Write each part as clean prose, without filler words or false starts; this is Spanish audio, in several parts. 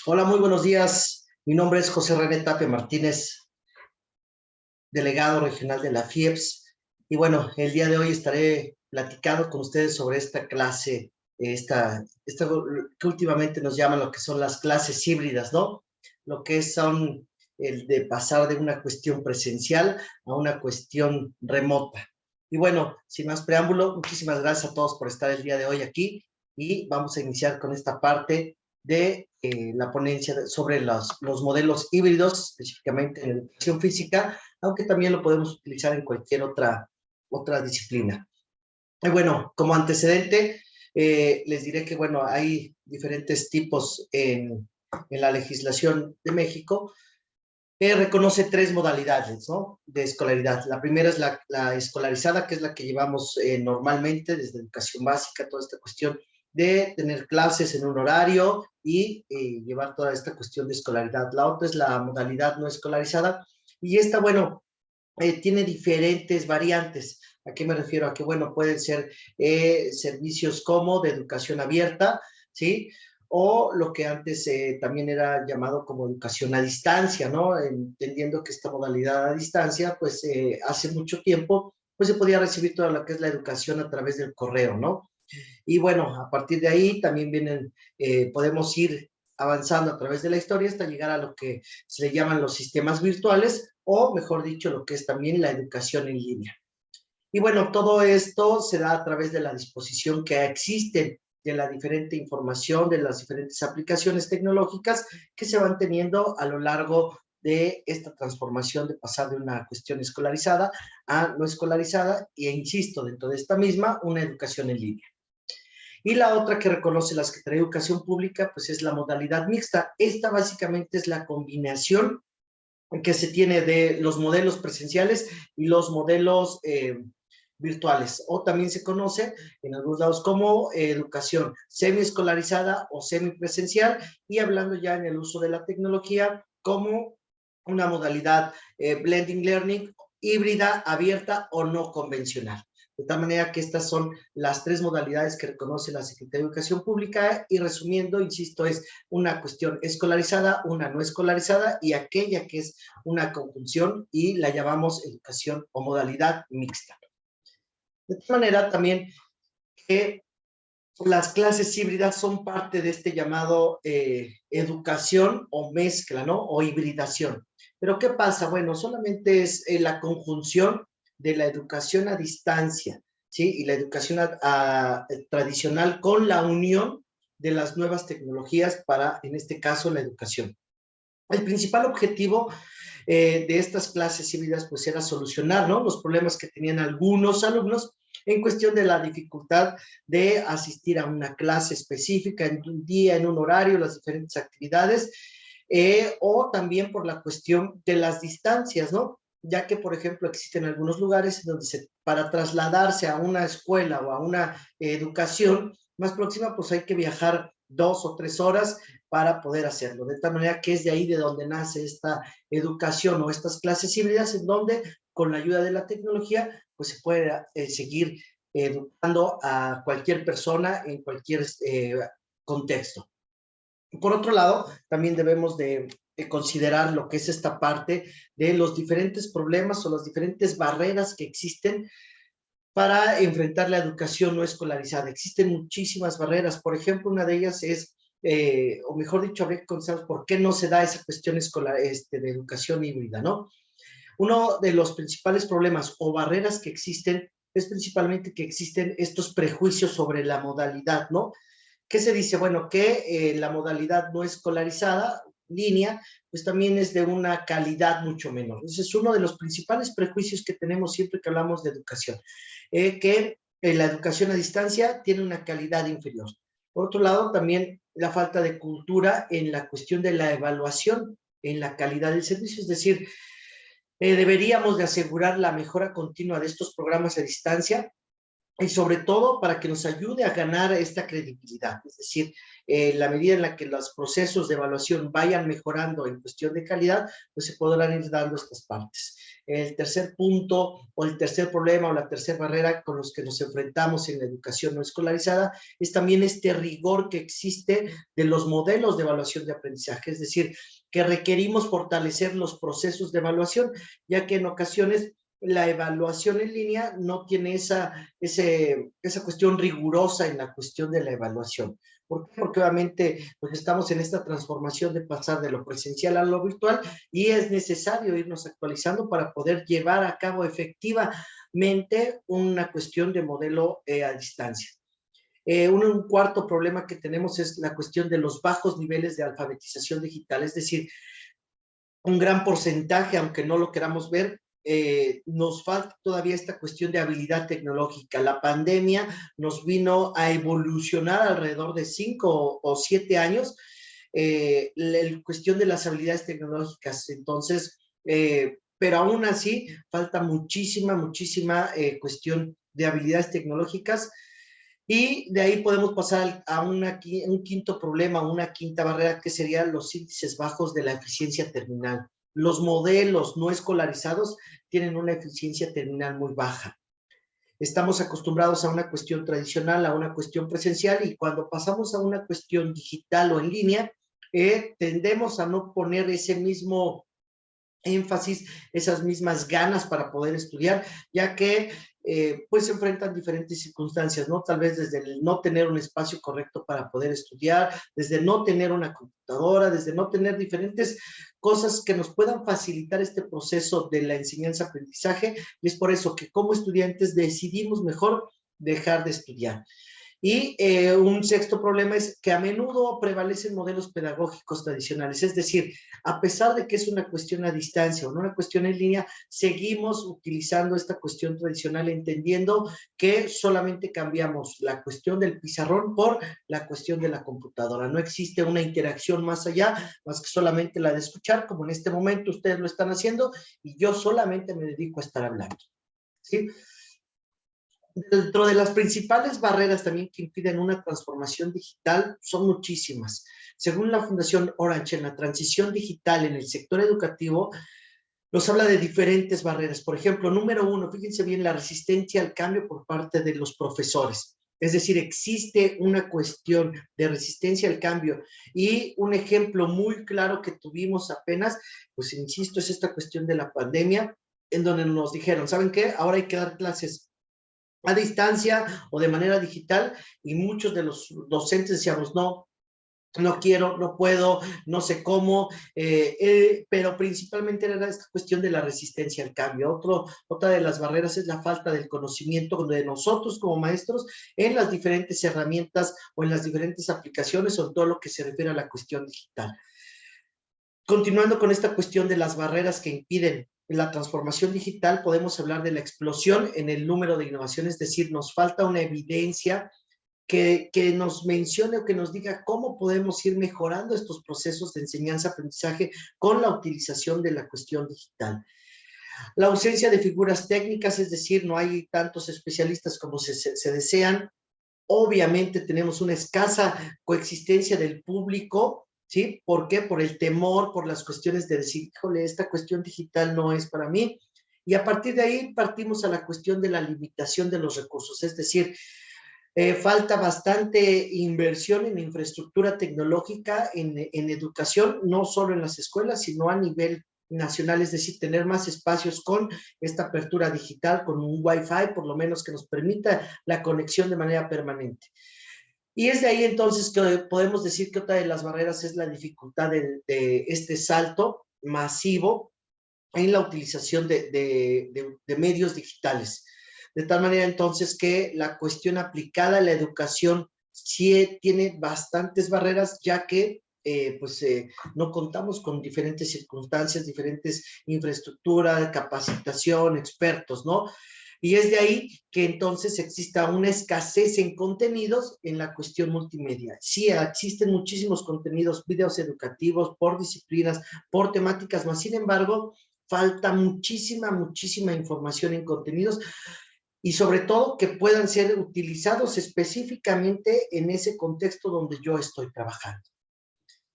Hola, muy buenos días. Mi nombre es José René Tapia Martínez, delegado regional de la FIEPS. Y bueno, el día de hoy estaré platicando con ustedes sobre esta clase, esta que últimamente nos llaman lo que son las clases híbridas, ¿no? Lo que son el de pasar de una cuestión presencial a una cuestión remota. Y bueno, sin más preámbulo, muchísimas gracias a todos por estar el día de hoy aquí y vamos a iniciar con esta parte de la ponencia sobre los modelos híbridos, específicamente en educación física, aunque también lo podemos utilizar en cualquier otra disciplina. Y bueno, como antecedente, les diré que, bueno, hay diferentes tipos en la legislación de México. Reconoce tres modalidades, ¿no?, de escolaridad. La primera es la escolarizada, que es la que llevamos normalmente desde educación básica, toda esta cuestión de tener clases en un horario y llevar toda esta cuestión de escolaridad. La otra es la modalidad no escolarizada y esta, bueno, tiene diferentes variantes. ¿A qué me refiero? A que, bueno, pueden ser servicios como de educación abierta, ¿sí? O lo que antes también era llamado como educación a distancia, ¿no? Entendiendo que esta modalidad a distancia, pues hace mucho tiempo, pues se podía recibir toda lo que es la educación a través del correo, ¿no? Y bueno, a partir de ahí también podemos ir avanzando a través de la historia hasta llegar a lo que se le llaman los sistemas virtuales, o mejor dicho, lo que es también la educación en línea. Y bueno, todo esto se da a través de la disposición que existe de la diferente información, de las diferentes aplicaciones tecnológicas que se van teniendo a lo largo de esta transformación de pasar de una cuestión escolarizada a no escolarizada, e insisto, dentro de esta misma, una educación en línea. Y la otra que reconoce la Secretaría de Educación Pública, pues es la modalidad mixta. Esta básicamente es la combinación que se tiene de los modelos presenciales y los modelos virtuales, o también se conoce en algunos lados como educación semiescolarizada o semipresencial, y hablando ya en el uso de la tecnología como una modalidad blending learning, híbrida, abierta o no convencional. De tal manera que estas son las tres modalidades que reconoce la Secretaría de Educación Pública, y resumiendo, insisto, es una cuestión escolarizada, una no escolarizada y aquella que es una conjunción y la llamamos educación o modalidad mixta. De tal manera también que las clases híbridas son parte de este llamado educación o mezcla, ¿no? O hibridación. Pero ¿qué pasa? Bueno, solamente es la conjunción de la educación a distancia, ¿sí? Y la educación tradicional con la unión de las nuevas tecnologías para, en este caso, la educación. El principal objetivo de estas clases híbridas pues era solucionar, ¿no?, los problemas que tenían algunos alumnos en cuestión de la dificultad de asistir a una clase específica en un día, en un horario, las diferentes actividades, o también por la cuestión de las distancias, ¿no? Ya que, por ejemplo, existen algunos lugares donde para trasladarse a una escuela o a una educación más próxima, pues hay que viajar 2 o 3 horas para poder hacerlo. De tal manera que es de ahí de donde nace esta educación o estas clases híbridas, en donde con la ayuda de la tecnología pues se puede seguir educando a cualquier persona en cualquier contexto. Por otro lado, también debemos de considerar lo que es esta parte de los diferentes problemas o las diferentes barreras que existen para enfrentar la educación no escolarizada. Existen muchísimas barreras. Por ejemplo, una de ellas es, o mejor dicho, habría que considerar por qué no se da esa cuestión escolar, de educación híbrida, ¿no? Uno de los principales problemas o barreras que existen es principalmente que existen estos prejuicios sobre la modalidad, ¿no? ¿Qué se dice? Bueno, que la modalidad no escolarizada, línea, pues también es de una calidad mucho menor. Ese es uno de los principales prejuicios que tenemos siempre que hablamos de educación, que la educación a distancia tiene una calidad inferior. Por otro lado, también la falta de cultura en la cuestión de la evaluación en la calidad del servicio, es decir, deberíamos de asegurar la mejora continua de estos programas a distancia, y sobre todo para que nos ayude a ganar esta credibilidad. Es decir, en la medida en la que los procesos de evaluación vayan mejorando en cuestión de calidad, pues se podrán ir dando estas partes. El tercer punto o el tercer problema o la tercera barrera con los que nos enfrentamos en la educación no escolarizada es también este rigor que existe de los modelos de evaluación de aprendizaje, es decir, que requerimos fortalecer los procesos de evaluación, ya que en ocasiones la evaluación en línea no tiene esa cuestión rigurosa en la cuestión de la evaluación. ¿Por qué? Porque obviamente pues estamos en esta transformación de pasar de lo presencial a lo virtual y es necesario irnos actualizando para poder llevar a cabo efectivamente una cuestión de modelo a distancia. Un cuarto problema que tenemos es la cuestión de los bajos niveles de alfabetización digital, es decir, un gran porcentaje, aunque no lo queramos ver, nos falta todavía esta cuestión de habilidad tecnológica. La pandemia nos vino a evolucionar alrededor de 5 o 7 años la cuestión de las habilidades tecnológicas. Entonces, pero aún así falta muchísima cuestión de habilidades tecnológicas. Y de ahí podemos pasar a un quinto problema, una quinta barrera, que serían los índices bajos de la eficiencia terminal. Los modelos no escolarizados tienen una eficiencia terminal muy baja. Estamos acostumbrados a una cuestión tradicional, a una cuestión presencial, y cuando pasamos a una cuestión digital o en línea, tendemos a no poner ese mismo énfasis, esas mismas ganas para poder estudiar, ya que pues se enfrentan diferentes circunstancias, ¿no? Tal vez desde el no tener un espacio correcto para poder estudiar, desde no tener una computadora, desde no tener diferentes cosas que nos puedan facilitar este proceso de la enseñanza-aprendizaje, y es por eso que como estudiantes decidimos mejor dejar de estudiar. Y un sexto problema es que a menudo prevalecen modelos pedagógicos tradicionales, es decir, a pesar de que es una cuestión a distancia o no una cuestión en línea, seguimos utilizando esta cuestión tradicional, entendiendo que solamente cambiamos la cuestión del pizarrón por la cuestión de la computadora. No existe una interacción más allá, más que solamente la de escuchar, como en este momento ustedes lo están haciendo, y yo solamente me dedico a estar hablando, ¿sí? Dentro de las principales barreras también que impiden una transformación digital son muchísimas. Según la Fundación Orange, en la transición digital en el sector educativo, nos habla de diferentes barreras. Por ejemplo, número uno, fíjense bien, la resistencia al cambio por parte de los profesores. Es decir, existe una cuestión de resistencia al cambio, y un ejemplo muy claro que tuvimos apenas, pues insisto, es esta cuestión de la pandemia, en donde nos dijeron, ¿saben qué? Ahora hay que dar clases a distancia o de manera digital, y muchos de los docentes decíamos, no, no quiero, no puedo, no sé cómo, pero principalmente era esta cuestión de la resistencia al cambio. Otra de las barreras es la falta del conocimiento de nosotros como maestros en las diferentes herramientas o en las diferentes aplicaciones o en todo lo que se refiere a la cuestión digital. Continuando con esta cuestión de las barreras que impiden la transformación digital, podemos hablar de la explosión en el número de innovaciones, es decir, nos falta una evidencia que nos mencione o que nos diga cómo podemos ir mejorando estos procesos de enseñanza-aprendizaje con la utilización de la cuestión digital. La ausencia de figuras técnicas, es decir, no hay tantos especialistas como se desean. Obviamente tenemos una escasa coexistencia del público, ¿sí? ¿Por qué? Por el temor, por las cuestiones de decir, híjole, esta cuestión digital no es para mí. Y a partir de ahí partimos a la cuestión de la limitación de los recursos, es decir, falta bastante inversión en infraestructura tecnológica, en educación, no solo en las escuelas, sino a nivel nacional, es decir, tener más espacios con esta apertura digital, con un Wi-Fi, por lo menos que nos permita la conexión de manera permanente. Y es de ahí entonces que podemos decir que otra de las barreras es la dificultad de este salto masivo en la utilización de medios digitales. De tal manera entonces que la cuestión aplicada a la educación sí tiene bastantes barreras, ya que no contamos con diferentes circunstancias, diferentes infraestructura, capacitación, expertos, ¿no? Y es de ahí que entonces exista una escasez en contenidos en la cuestión multimedia. Sí, existen muchísimos contenidos, videos educativos por disciplinas, por temáticas, más sin embargo, falta muchísima información en contenidos, y sobre todo que puedan ser utilizados específicamente en ese contexto donde yo estoy trabajando.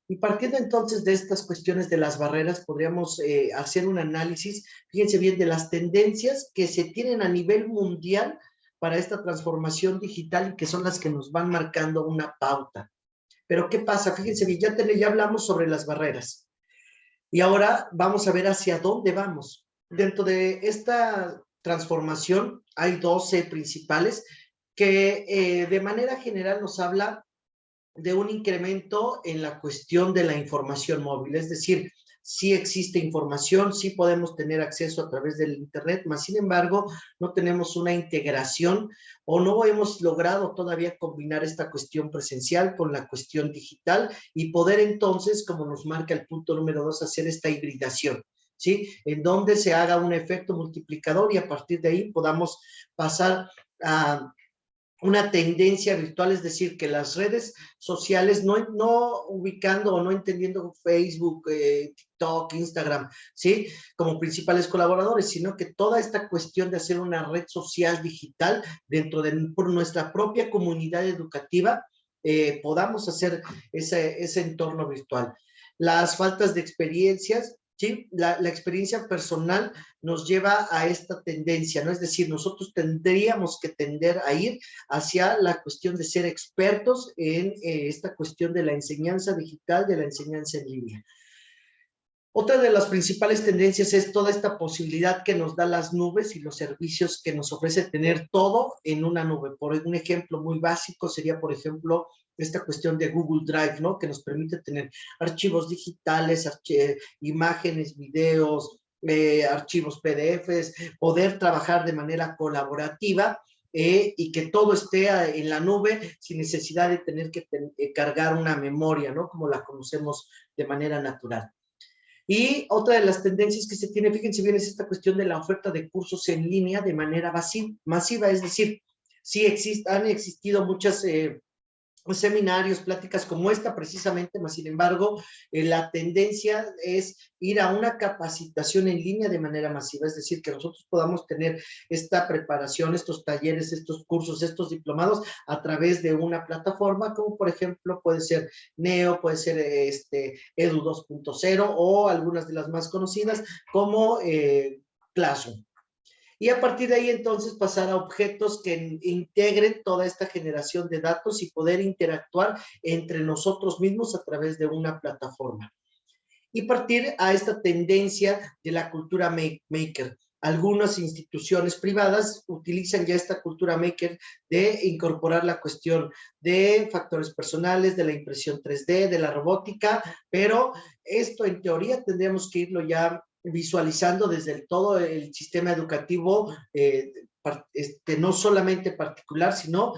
Y partiendo entonces de estas cuestiones de las barreras, podríamos hacer un análisis, fíjense bien, de las tendencias que se tienen a nivel mundial para esta transformación digital y que son las que nos van marcando una pauta. Pero ¿qué pasa? Fíjense bien, ya hablamos sobre las barreras y ahora vamos a ver hacia dónde vamos. Dentro de esta transformación hay 12 principales que de manera general nos habla de un incremento en la cuestión de la información móvil, es decir, sí existe información, sí podemos tener acceso a través del internet, mas sin embargo no tenemos una integración o no hemos logrado todavía combinar esta cuestión presencial con la cuestión digital y poder entonces, como nos marca el punto número 2, hacer esta hibridación, ¿sí? En donde se haga un efecto multiplicador y a partir de ahí podamos pasar a una tendencia virtual, es decir, que las redes sociales, no ubicando o no entendiendo Facebook, TikTok, Instagram, ¿sí? Como principales colaboradores, sino que toda esta cuestión de hacer una red social digital dentro de por nuestra propia comunidad educativa, podamos hacer ese entorno virtual. Las faltas de experiencias, ¿sí? La experiencia personal nos lleva a esta tendencia, ¿no? Es decir, nosotros tendríamos que tender a ir hacia la cuestión de ser expertos en esta cuestión de la enseñanza digital, de la enseñanza en línea. Otra de las principales tendencias es toda esta posibilidad que nos da las nubes y los servicios que nos ofrece tener todo en una nube. Por un ejemplo muy básico sería, por ejemplo, esta cuestión de Google Drive, ¿no? Que nos permite tener archivos digitales, imágenes, videos, archivos PDFs, poder trabajar de manera colaborativa y que todo esté en la nube sin necesidad de tener que cargar una memoria, ¿no? Como la conocemos de manera natural. Y otra de las tendencias que se tiene, fíjense bien, es esta cuestión de la oferta de cursos en línea de manera masiva, es decir, sí han existido muchas seminarios, pláticas como esta precisamente, mas sin embargo, la tendencia es ir a una capacitación en línea de manera masiva, es decir, que nosotros podamos tener esta preparación, estos talleres, estos cursos, estos diplomados a través de una plataforma, como por ejemplo puede ser Neo, puede ser Edu 2.0 o algunas de las más conocidas como Classroom. Y a partir de ahí entonces pasar a objetos que integren toda esta generación de datos y poder interactuar entre nosotros mismos a través de una plataforma. Y partir a esta tendencia de la cultura maker. Algunas instituciones privadas utilizan ya esta cultura maker de incorporar la cuestión de factores personales, de la impresión 3D, de la robótica, pero esto en teoría tendríamos que irlo ya visualizando desde todo el sistema educativo, no solamente particular, sino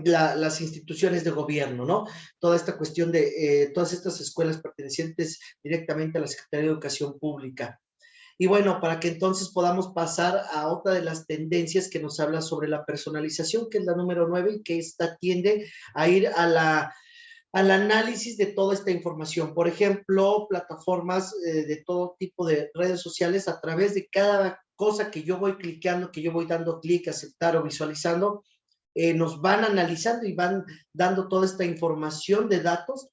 las instituciones de gobierno, ¿no? Toda esta cuestión de todas estas escuelas pertenecientes directamente a la Secretaría de Educación Pública. Y bueno, para que entonces podamos pasar a otra de las tendencias que nos habla sobre la personalización, que es la número 9 y que esta tiende a ir al análisis de toda esta información. Por ejemplo, plataformas de todo tipo de redes sociales a través de cada cosa que yo voy cliqueando, que yo voy dando clic, aceptar o visualizando, nos van analizando y van dando toda esta información de datos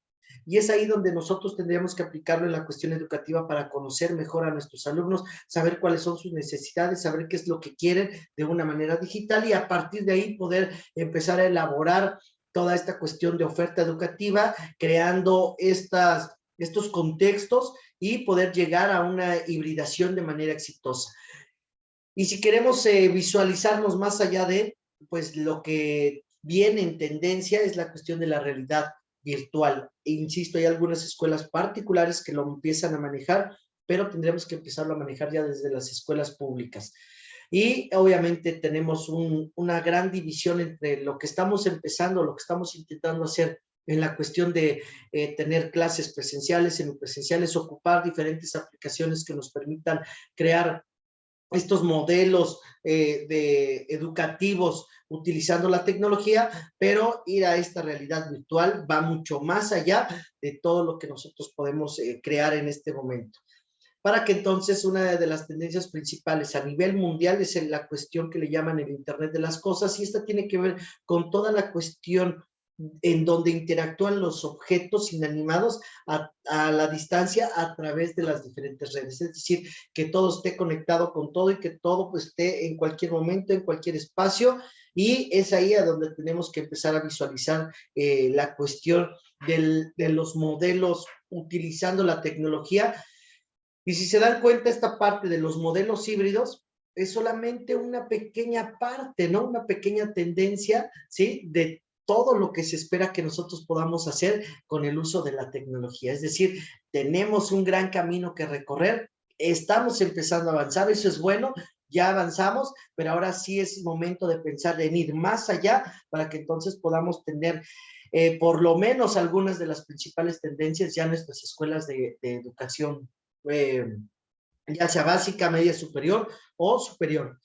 y es ahí donde nosotros tendríamos que aplicarlo en la cuestión educativa para conocer mejor a nuestros alumnos, saber cuáles son sus necesidades, saber qué es lo que quieren de una manera digital y a partir de ahí poder empezar a elaborar toda esta cuestión de oferta educativa, creando estos contextos y poder llegar a una hibridación de manera exitosa. Y si queremos visualizarnos más allá de, pues lo que viene en tendencia es la cuestión de la realidad virtual. E insisto, hay algunas escuelas particulares que lo empiezan a manejar, pero tendremos que empezarlo a manejar ya desde las escuelas públicas. Y obviamente tenemos una gran división entre lo que estamos empezando, lo que estamos intentando hacer en la cuestión de tener clases presenciales, semipresenciales, ocupar diferentes aplicaciones que nos permitan crear estos modelos educativos utilizando la tecnología, pero ir a esta realidad virtual va mucho más allá de todo lo que nosotros podemos crear en este momento. para que entonces una de las tendencias principales a nivel mundial es la cuestión que le llaman el Internet de las cosas, y esta tiene que ver con toda la cuestión en donde interactúan los objetos inanimados a la distancia a través de las diferentes redes. Es decir, que todo esté conectado con todo y que todo pues, esté en cualquier momento, en cualquier espacio, y es ahí a donde tenemos que empezar a visualizar la cuestión de los modelos utilizando la tecnología. Y si se dan cuenta, esta parte de los modelos híbridos es solamente una pequeña parte, ¿no? Una pequeña tendencia, ¿sí? De todo lo que se espera que nosotros podamos hacer con el uso de la tecnología. Es decir, tenemos un gran camino que recorrer, estamos empezando a avanzar, eso es bueno, ya avanzamos, pero ahora sí es momento de pensar en ir más allá para que entonces podamos tener por lo menos algunas de las principales tendencias ya en nuestras escuelas de educación, eh, ya sea básica, media superior o superior.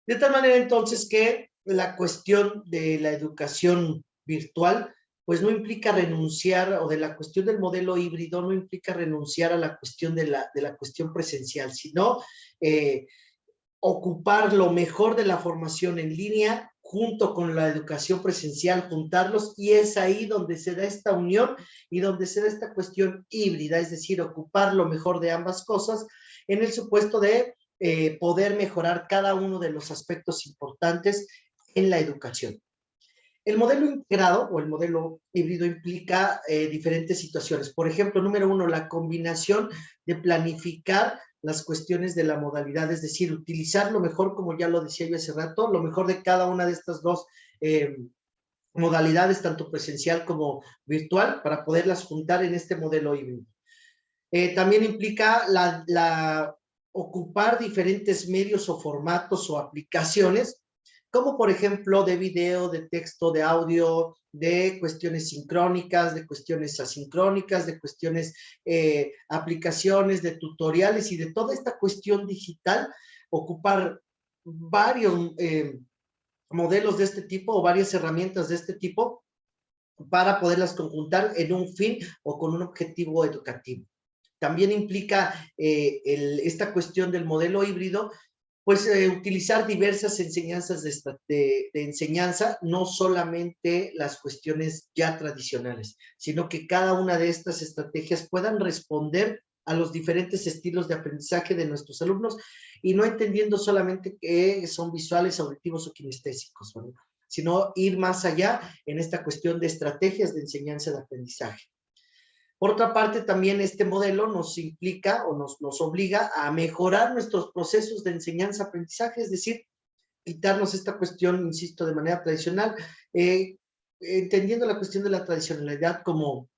De tal manera entonces que la cuestión de la educación virtual pues no implica renunciar, o de la cuestión del modelo híbrido no implica renunciar a la cuestión de la cuestión presencial, sino ocupar lo mejor de la formación en línea junto con la educación presencial, juntarlos, y es ahí donde se da esta unión y donde se da esta cuestión híbrida, es decir, ocupar lo mejor de ambas cosas en el supuesto de poder mejorar cada uno de los aspectos importantes en la educación. El modelo integrado o el modelo híbrido implica diferentes situaciones. Por ejemplo, número uno, la combinación de planificar las cuestiones de la modalidad, es decir, utilizar lo mejor, como ya lo decía yo hace rato, lo mejor de cada una de estas dos modalidades, tanto presencial como virtual, para poderlas juntar en este modelo híbrido. También implica ocupar diferentes medios o formatos o aplicaciones, como por ejemplo de video, de texto, de audio, de cuestiones sincrónicas, de cuestiones asincrónicas, de cuestiones, aplicaciones, de tutoriales y de toda esta cuestión digital, ocupar varios modelos de este tipo o varias herramientas de este tipo para poderlas conjuntar en un fin o con un objetivo educativo. También implica esta cuestión del modelo híbrido, pues utilizar diversas enseñanzas de enseñanza, no solamente las cuestiones ya tradicionales, sino que cada una de estas estrategias puedan responder a los diferentes estilos de aprendizaje de nuestros alumnos, y no entendiendo solamente que son visuales, auditivos o kinestésicos, ¿no? Sino ir más allá en esta cuestión de estrategias de enseñanza de aprendizaje. Por otra parte, también este modelo nos implica o nos obliga a mejorar nuestros procesos de enseñanza-aprendizaje, es decir, quitarnos esta cuestión, insisto, de manera tradicional, entendiendo la cuestión de la tradicionalidad como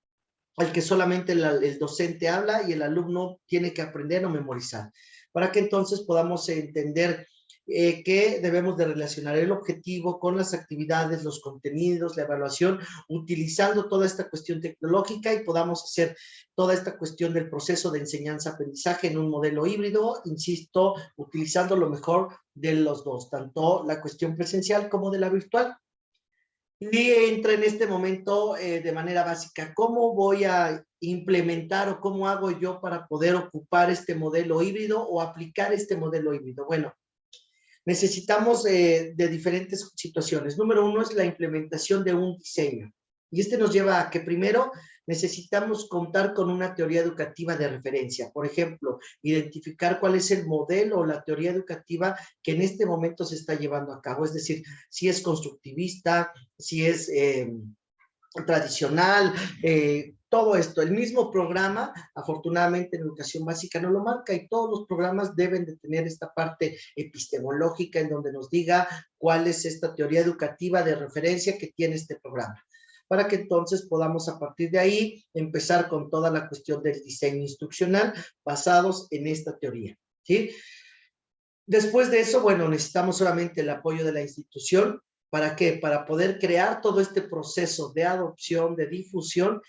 el que solamente el docente habla y el alumno tiene que aprender o memorizar, para que entonces podamos entender que debemos de relacionar el objetivo con las actividades, los contenidos, la evaluación, utilizando toda esta cuestión tecnológica, y podamos hacer toda esta cuestión del proceso de enseñanza-aprendizaje en un modelo híbrido, insisto, utilizando lo mejor de los dos, tanto la cuestión presencial como de la virtual. Y entra en este momento de manera básica, ¿cómo voy a implementar o cómo hago yo para poder ocupar este modelo híbrido o aplicar este modelo híbrido? Bueno, necesitamos de diferentes situaciones. Número uno es la implementación de un diseño. Y este nos lleva a que primero necesitamos contar con una teoría educativa de referencia. Por ejemplo, identificar cuál es el modelo o la teoría educativa que en este momento se está llevando a cabo. Es decir, si es constructivista, si es tradicional, todo esto. El mismo programa, afortunadamente en educación básica no lo marca, y todos los programas deben de tener esta parte epistemológica en donde nos diga cuál es esta teoría educativa de referencia que tiene este programa, para que entonces podamos a partir de ahí empezar con toda la cuestión del diseño instruccional basados en esta teoría, ¿sí? Después de eso, bueno, necesitamos solamente el apoyo de la institución. ¿Para qué? Para poder crear todo este proceso de adopción, de difusión,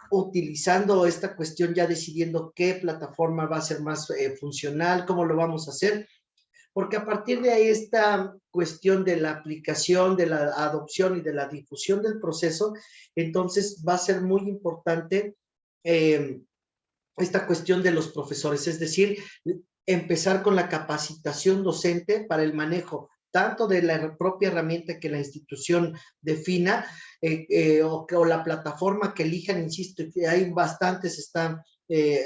utilizando esta cuestión, ya decidiendo qué plataforma va a ser más funcional, cómo lo vamos a hacer, porque a partir de ahí esta cuestión de la aplicación, de la adopción y de la difusión del proceso, entonces va a ser muy importante esta cuestión de los profesores, es decir, empezar con la capacitación docente para el manejo tanto de la propia herramienta que la institución defina o la plataforma que elijan, insisto, que hay bastantes,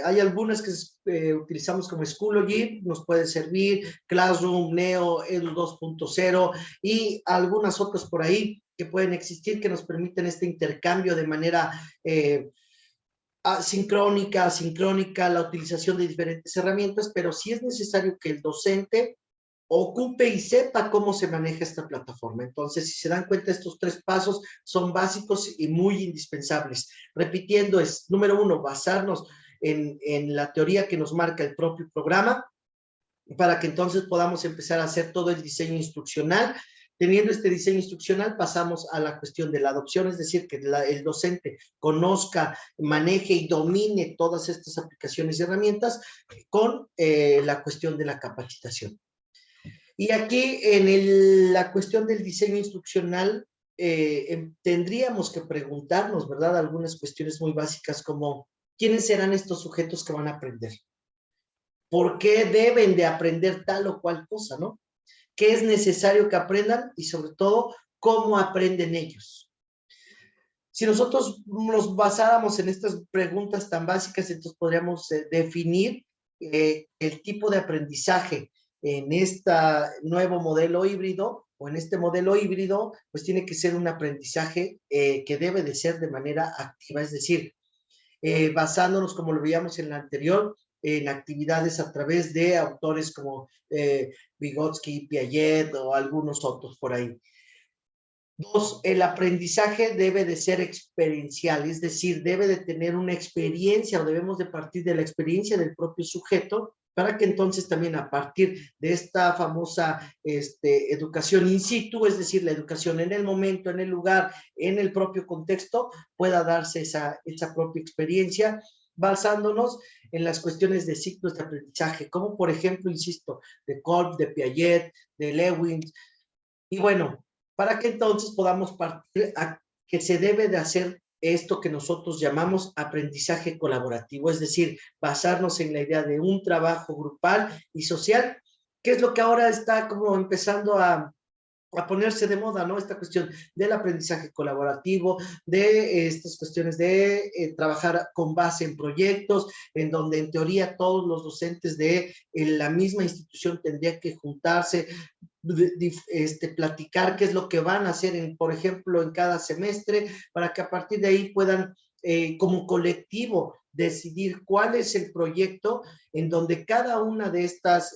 hay algunas que utilizamos como Schoology, nos puede servir, Classroom, Neo, Edu 2.0 y algunas otras por ahí que pueden existir que nos permiten este intercambio de manera sincrónica, la utilización de diferentes herramientas, pero sí es necesario que el docente ocupe y sepa cómo se maneja esta plataforma. Entonces, si se dan cuenta, estos 3 pasos son básicos y muy indispensables. Repitiendo, es, número 1, basarnos en la teoría que nos marca el propio programa, para que entonces podamos empezar a hacer todo el diseño instruccional. Teniendo este diseño instruccional, pasamos a la cuestión de la adopción, es decir, que el docente conozca, maneje y domine todas estas aplicaciones y herramientas con la cuestión de la capacitación. Y aquí, en la cuestión del diseño instruccional, tendríamos que preguntarnos, ¿verdad? Algunas cuestiones muy básicas como, ¿quiénes serán estos sujetos que van a aprender? ¿Por qué deben de aprender tal o cual cosa, no? ¿Qué es necesario que aprendan? Y sobre todo, ¿cómo aprenden ellos? Si nosotros nos basáramos en estas preguntas tan básicas, entonces podríamos definir el tipo de aprendizaje en este nuevo modelo híbrido, o en este modelo híbrido, pues tiene que ser un aprendizaje que debe de ser de manera activa, es decir, basándonos, como lo veíamos en la anterior, en actividades a través de autores como Vygotsky, Piaget o algunos otros por ahí. 2, el aprendizaje debe de ser experiencial, es decir, debe de tener una experiencia o debemos de partir de la experiencia del propio sujeto para que entonces también a partir de esta famosa educación in situ, es decir, la educación en el momento, en el lugar, en el propio contexto, pueda darse esa propia experiencia basándonos en las cuestiones de ciclos de aprendizaje, como por ejemplo, insisto, de Kolb, de Piaget, de Lewin, y bueno, para que entonces podamos partir a que se debe de hacer esto que nosotros llamamos aprendizaje colaborativo, es decir, basarnos en la idea de un trabajo grupal y social, que es lo que ahora está como empezando a ponerse de moda, ¿no? Esta cuestión del aprendizaje colaborativo, de estas cuestiones de trabajar con base en proyectos, en donde en teoría todos los docentes de la misma institución tendrían que juntarse, platicar qué es lo que van a hacer, por ejemplo, en cada semestre, para que a partir de ahí puedan, como colectivo, decidir cuál es el proyecto en donde cada una de estas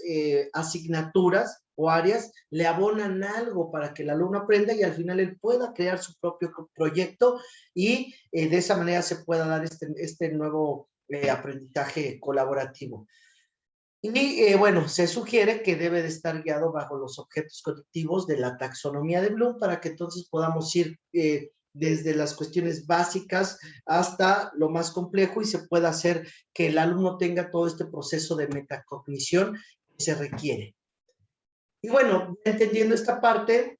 asignaturas o áreas le abonan algo para que el alumno aprenda y al final él pueda crear su propio proyecto y de esa manera se pueda dar este nuevo aprendizaje colaborativo. Y bueno, se sugiere que debe de estar guiado bajo los objetos colectivos de la taxonomía de Bloom para que entonces podamos ir desde las cuestiones básicas hasta lo más complejo y se pueda hacer que el alumno tenga todo este proceso de metacognición que se requiere. Y bueno, entendiendo esta parte,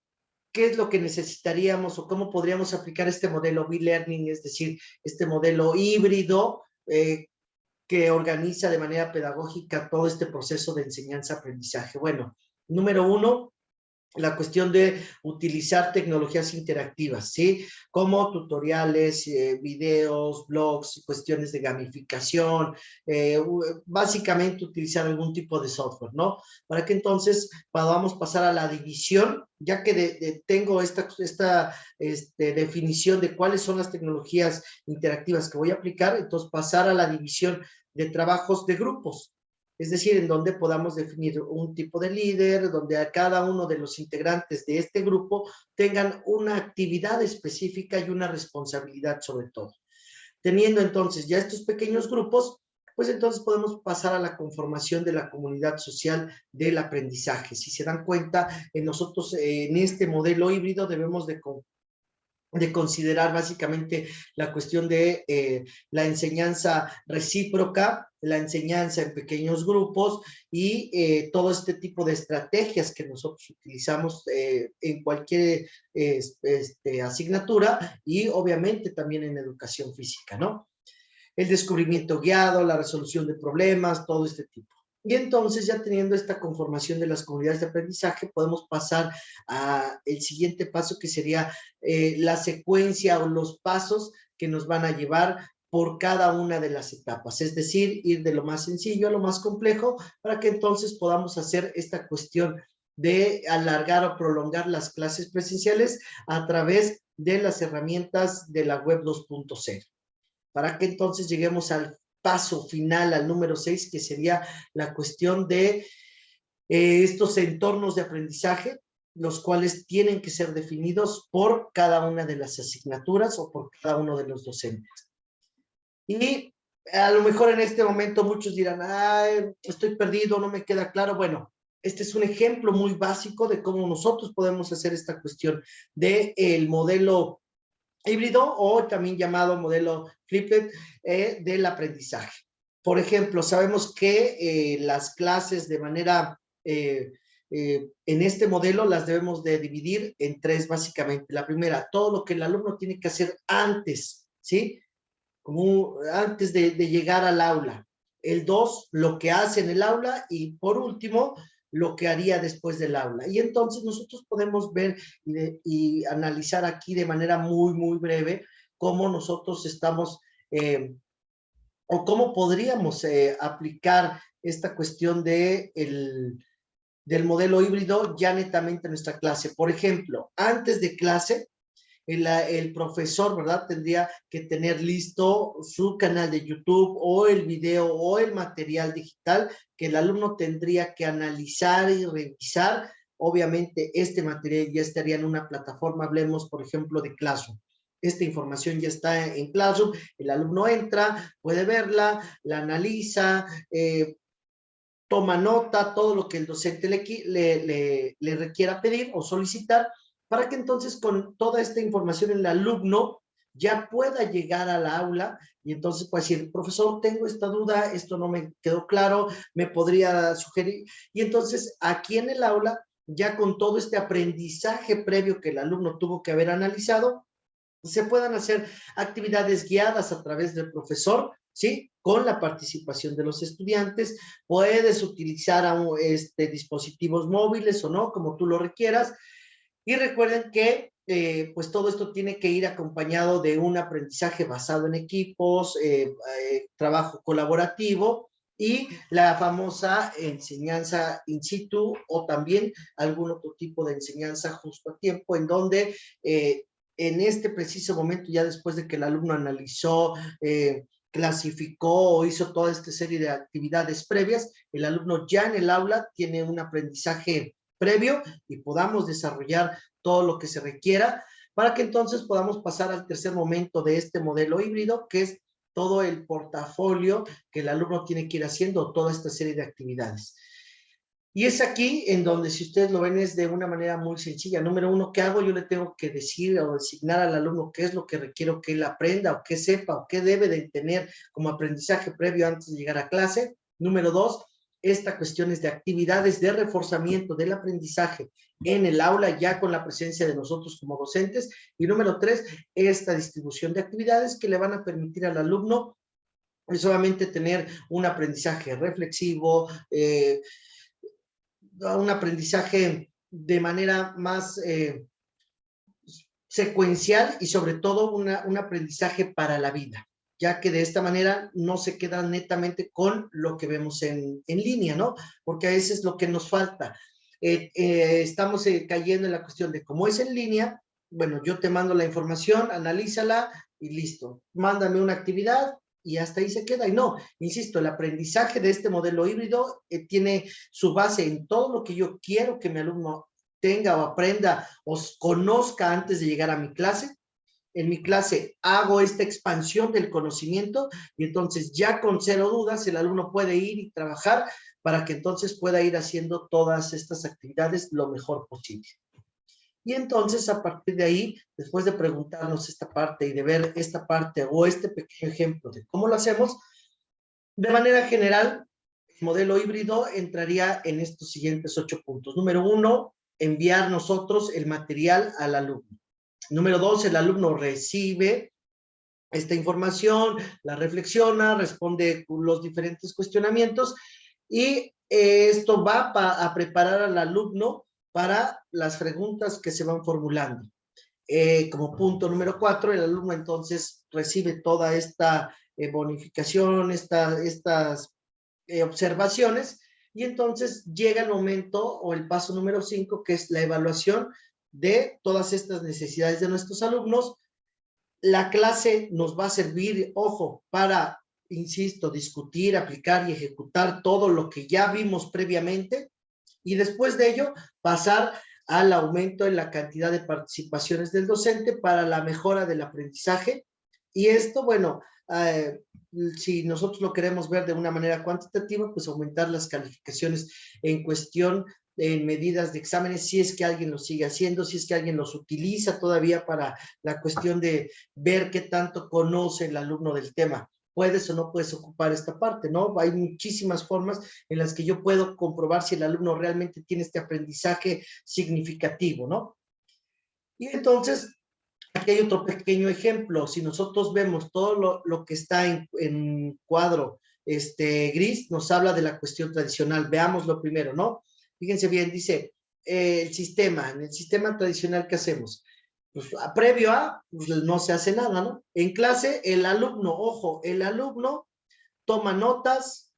¿qué es lo que necesitaríamos o cómo podríamos aplicar este modelo B-Learning, es decir, este modelo híbrido que organiza de manera pedagógica todo este proceso de enseñanza-aprendizaje? Bueno, número 1, la cuestión de utilizar tecnologías interactivas, ¿sí? Como tutoriales, videos, blogs, cuestiones de gamificación, básicamente utilizar algún tipo de software, ¿no? Para que entonces podamos pasar a la división, ya que tengo esta definición de cuáles son las tecnologías interactivas que voy a aplicar, entonces pasar a la división de trabajos de grupos. Es decir, en donde podamos definir un tipo de líder, donde a cada uno de los integrantes de este grupo tengan una actividad específica y una responsabilidad sobre todo. Teniendo entonces ya estos pequeños grupos, pues entonces podemos pasar a la conformación de la comunidad social del aprendizaje. Si se dan cuenta, nosotros en este modelo híbrido debemos de considerar básicamente la cuestión de la enseñanza recíproca, la enseñanza en pequeños grupos y todo este tipo de estrategias que nosotros utilizamos en cualquier asignatura y obviamente también en educación física, ¿no? el descubrimiento guiado, la resolución de problemas, todo este tipo. Y entonces, ya teniendo esta conformación de las comunidades de aprendizaje, podemos pasar al siguiente paso, que sería la secuencia o los pasos que nos van a llevar por cada una de las etapas, es decir, ir de lo más sencillo a lo más complejo, para que entonces podamos hacer esta cuestión de alargar o prolongar las clases presenciales a través de las herramientas de la web 2.0, para que entonces lleguemos al paso final, al número 6, que sería la cuestión de estos entornos de aprendizaje, los cuales tienen que ser definidos por cada una de las asignaturas o por cada uno de los docentes. Y a lo mejor en este momento muchos dirán, ay, estoy perdido, no me queda claro. Bueno, este es un ejemplo muy básico de cómo nosotros podemos hacer esta cuestión del modelo híbrido, o también llamado modelo flipped del aprendizaje. Por ejemplo, sabemos que las clases de manera, en este modelo las debemos de dividir en tres básicamente. La primera, todo lo que el alumno tiene que hacer antes, ¿sí? Como antes de llegar al aula. El 2, lo que hace en el aula. Y por último, lo que haría después del aula. Y entonces nosotros podemos ver y analizar aquí de manera muy, muy breve cómo nosotros estamos, o cómo podríamos aplicar esta cuestión del modelo híbrido ya netamente en nuestra clase. Por ejemplo, antes de clase, el profesor, ¿verdad? Tendría que tener listo su canal de YouTube, o el video o el material digital que el alumno tendría que analizar y revisar. Obviamente este material ya estaría en una plataforma, hablemos por ejemplo de Classroom. Esta información ya está en Classroom, el alumno entra, puede verla, la analiza, toma nota, todo lo que el docente le requiera pedir o solicitar, para que entonces con toda esta información el alumno ya pueda llegar al aula y entonces puede decir, profesor, tengo esta duda, esto no me quedó claro, me podría sugerir. Y entonces aquí en el aula, ya con todo este aprendizaje previo que el alumno tuvo que haber analizado, se puedan hacer actividades guiadas a través del profesor, ¿sí? Con la participación de los estudiantes. Puedes utilizar dispositivos móviles o no, como tú lo requieras. Y recuerden que pues todo esto tiene que ir acompañado de un aprendizaje basado en equipos, trabajo colaborativo y la famosa enseñanza in situ, o también algún otro tipo de enseñanza justo a tiempo, en donde en este preciso momento, ya después de que el alumno analizó, clasificó o hizo toda esta serie de actividades previas, el alumno ya en el aula tiene un aprendizaje previo y podamos desarrollar todo lo que se requiera, para que entonces podamos pasar al tercer momento de este modelo híbrido, que es todo el portafolio que el alumno tiene que ir haciendo, toda esta serie de actividades. Y es aquí en donde, si ustedes lo ven, es de una manera muy sencilla. Número uno, ¿qué hago? Yo le tengo que decir o asignar al alumno qué es lo que requiero que él aprenda, o qué sepa, o qué debe de tener como aprendizaje previo antes de llegar a clase. Número dos, esta cuestión es de actividades de reforzamiento del aprendizaje en el aula, ya con la presencia de nosotros como docentes. Y número tres, esta distribución de actividades que le van a permitir al alumno solamente tener un aprendizaje reflexivo, un aprendizaje de manera más secuencial, y sobre todo un aprendizaje para la vida, ya que de esta manera no se queda netamente con lo que vemos en línea, ¿no? Porque a veces es lo que nos falta. Estamos cayendo en la cuestión de cómo es en línea. Bueno, yo te mando la información, analízala y listo. Mándame una actividad y hasta ahí se queda. Y no, insisto, el aprendizaje de este modelo híbrido tiene su base en todo lo que yo quiero que mi alumno tenga o aprenda o conozca antes de llegar a mi clase. En mi clase hago esta expansión del conocimiento, y entonces ya con cero dudas el alumno puede ir y trabajar para que entonces pueda ir haciendo todas estas actividades lo mejor posible. Y entonces, a partir de ahí, después de preguntarnos esta parte y de ver esta parte o este pequeño ejemplo de cómo lo hacemos, de manera general, el modelo híbrido entraría en estos siguientes 8 puntos. Número 1, enviar nosotros el material al alumno. Número 2, el alumno recibe esta información, la reflexiona, responde los diferentes cuestionamientos y esto va a preparar al alumno para las preguntas que se van formulando. Como punto número 4, el alumno entonces recibe toda esta bonificación, estas observaciones, y entonces llega el momento o el paso número 5, que es la evaluación de todas estas necesidades de nuestros alumnos. La clase nos va a servir, ojo, para, insisto, discutir, aplicar y ejecutar todo lo que ya vimos previamente, y después de ello pasar al aumento en la cantidad de participaciones del docente para la mejora del aprendizaje. Y esto, bueno, si nosotros lo queremos ver de una manera cuantitativa, pues aumentar las calificaciones en cuestión, en medidas de exámenes, si es que alguien los sigue haciendo, si es que alguien los utiliza todavía para la cuestión de ver qué tanto conoce el alumno del tema. Puedes o no puedes ocupar esta parte, ¿no? Hay muchísimas formas en las que yo puedo comprobar si el alumno realmente tiene este aprendizaje significativo, ¿no? Y entonces, aquí hay otro pequeño ejemplo. Si nosotros vemos todo lo que está en cuadro gris, nos habla de la cuestión tradicional. Veamos lo primero, ¿no? Fíjense bien, dice el sistema. En el sistema tradicional, ¿qué hacemos? Pues previo a, pues no se hace nada, ¿no? En clase, el alumno, ojo, el alumno toma notas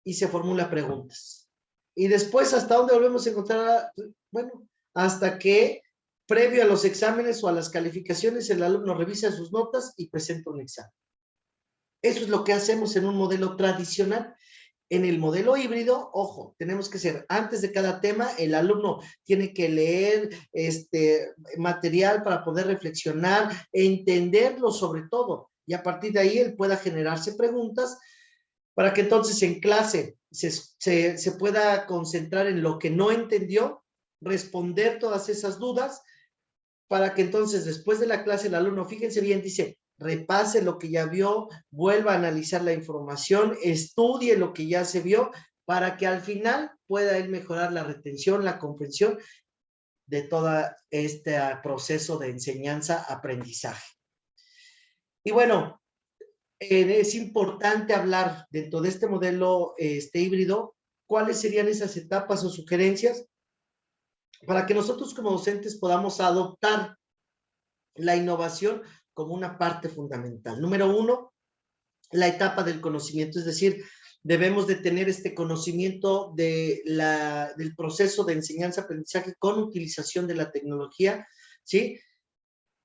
y se formula preguntas. Y después, ¿hasta dónde volvemos a encontrar? Bueno, hasta que previo a los exámenes o a las calificaciones, el alumno revisa sus notas y presenta un examen. Eso es lo que hacemos en un modelo tradicional. En el modelo híbrido, ojo, tenemos que ser, antes de cada tema, el alumno tiene que leer material para poder reflexionar, entenderlo sobre todo, y a partir de ahí él pueda generarse preguntas para que entonces en clase se pueda concentrar en lo que no entendió, responder todas esas dudas, para que entonces después de la clase el alumno, fíjense bien, dice, repase lo que ya vio, vuelva a analizar la información, estudie lo que ya se vio, para que al final pueda él mejorar la retención, la comprensión de todo este proceso de enseñanza-aprendizaje. Y bueno, es importante hablar dentro de este modelo híbrido, cuáles serían esas etapas o sugerencias para que nosotros como docentes podamos adoptar la innovación como una parte fundamental. Número 1, la etapa del conocimiento, es decir, debemos de tener este conocimiento del proceso de enseñanza-aprendizaje con utilización de la tecnología, ¿sí?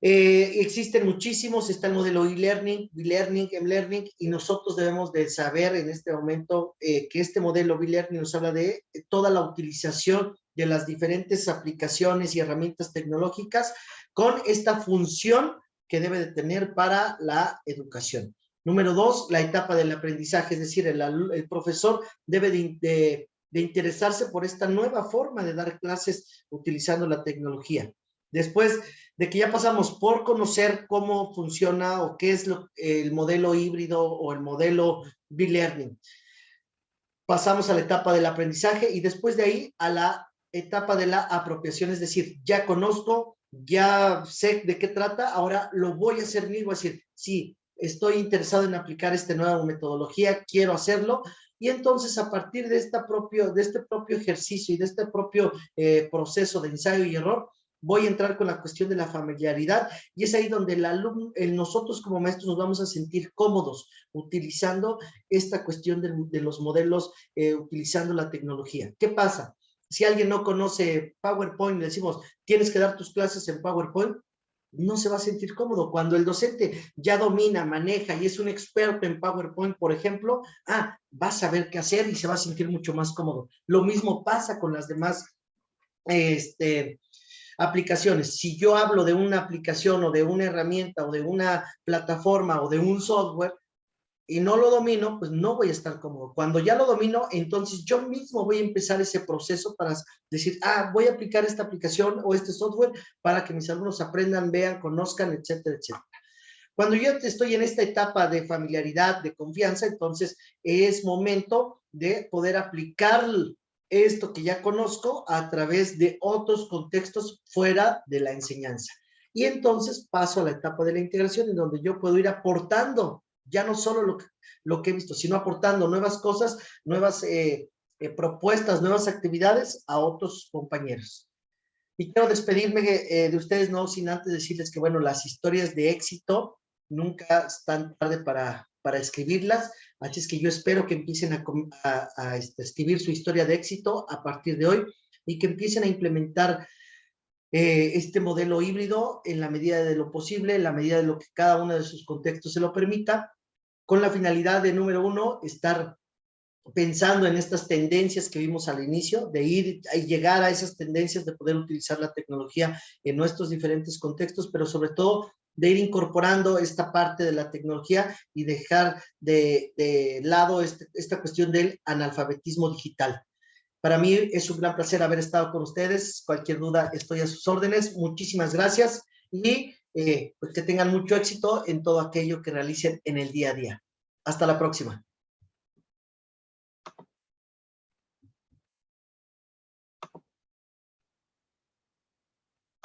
Existen muchísimos, está el modelo e-learning, e-learning, m-learning, y nosotros debemos de saber en este momento que este modelo e-learning nos habla de toda la utilización de las diferentes aplicaciones y herramientas tecnológicas con esta función que debe de tener para la educación. Número 2, la etapa del aprendizaje, es decir, el profesor debe de interesarse por esta nueva forma de dar clases utilizando la tecnología. Después de que ya pasamos por conocer cómo funciona o qué es el modelo híbrido o el modelo e-learning, pasamos a la etapa del aprendizaje y después de ahí a la etapa de la apropiación, es decir, ya conozco, ya sé de qué trata, ahora lo voy a hacer mío, es decir, sí, estoy interesado en aplicar esta nueva metodología, quiero hacerlo, y entonces a partir de este propio ejercicio y de este propio proceso de ensayo y error, voy a entrar con la cuestión de la familiaridad, y es ahí donde el alumno, nosotros como maestros nos vamos a sentir cómodos utilizando esta cuestión de los modelos, utilizando la tecnología. ¿Qué pasa? Si alguien no conoce PowerPoint, le decimos, tienes que dar tus clases en PowerPoint, no se va a sentir cómodo. Cuando el docente ya domina, maneja y es un experto en PowerPoint, por ejemplo, va a saber qué hacer y se va a sentir mucho más cómodo. Lo mismo pasa con las demás aplicaciones. Si yo hablo de una aplicación o de una herramienta o de una plataforma o de un software y no lo domino, pues no voy a estar cómodo. Cuando ya lo domino, entonces yo mismo voy a empezar ese proceso para decir, voy a aplicar esta aplicación o este software para que mis alumnos aprendan, vean, conozcan, etcétera, etcétera. Cuando yo estoy en esta etapa de familiaridad, de confianza, entonces es momento de poder aplicar esto que ya conozco a través de otros contextos fuera de la enseñanza. Y entonces paso a la etapa de la integración, en donde yo puedo ir aportando, ya no solo lo que he visto, sino aportando nuevas cosas, nuevas propuestas, nuevas actividades a otros compañeros. Y quiero despedirme de ustedes, no sin antes decirles que, bueno, las historias de éxito nunca están tarde para escribirlas, así es que yo espero que empiecen a escribir su historia de éxito a partir de hoy y que empiecen a implementar este modelo híbrido en la medida de lo posible, en la medida de lo que cada uno de sus contextos se lo permita, con la finalidad de, número uno, estar pensando en estas tendencias que vimos al inicio, de ir a llegar a esas tendencias, de poder utilizar la tecnología en nuestros diferentes contextos, pero sobre todo de ir incorporando esta parte de la tecnología y dejar de lado esta cuestión del analfabetismo digital. Para mí es un gran placer haber estado con ustedes. Cualquier duda, estoy a sus órdenes. Muchísimas gracias y pues que tengan mucho éxito en todo aquello que realicen en el día a día. Hasta la próxima.